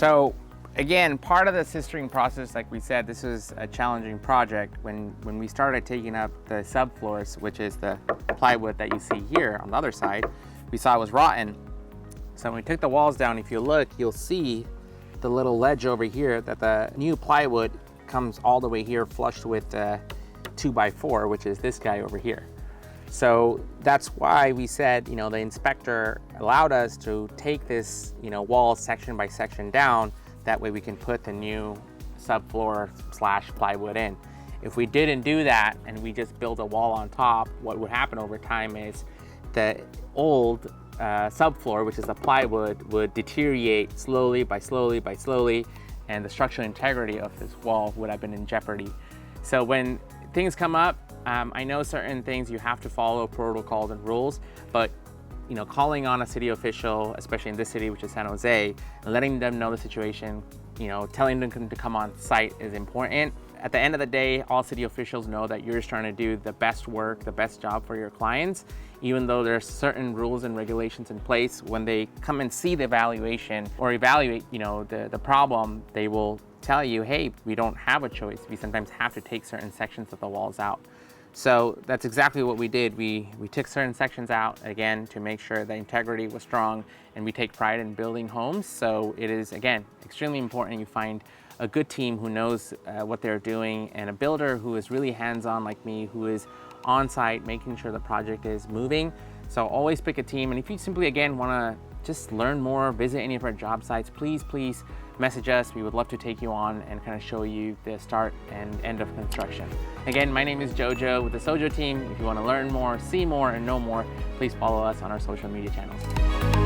So again, part of the sistering process, like we said, this was a challenging project. When we started taking up the subfloors, which is the plywood that you see here on the other side, we saw it was rotten. So when we took the walls down, if you look, you'll see the little ledge over here that the new plywood comes all the way here flushed with the 2x4, which is this guy over here. So that's why we said, you know, the inspector allowed us to take this, you know, wall section by section down. That way we can put the new subfloor / plywood in. If we didn't do that and we just build a wall on top, what would happen over time is the old subfloor, which is the plywood, would deteriorate slowly, and the structural integrity of this wall would have been in jeopardy. So when things come up, I know certain things you have to follow protocols and rules, but you know, calling on a city official, especially in this city, which is San Jose, and letting them know the situation, you know, telling them to come on site is important. At the end of the day, all city officials know that you're just trying to do the best work, the best job for your clients. Even though there's certain rules and regulations in place, when they come and see the evaluation or evaluate, you know, the problem, they will tell you, hey, we don't have a choice. We sometimes have to take certain sections of the walls out. So that's exactly what we did. We took certain sections out, again, to make sure the integrity was strong, and we take pride in building homes. So it is, again, extremely important you find a good team who knows what they're doing, and a builder who is really hands-on like me, who is on site making sure the project is moving. So always pick a team. And if you simply, again, want to just learn more, visit any of our job sites, please message us. We would love to take you on and kind of show you the start and end of construction. Again, my name is JoJo with the SOJO team. If you want to learn more, see more, and know more, please follow us on our social media channels.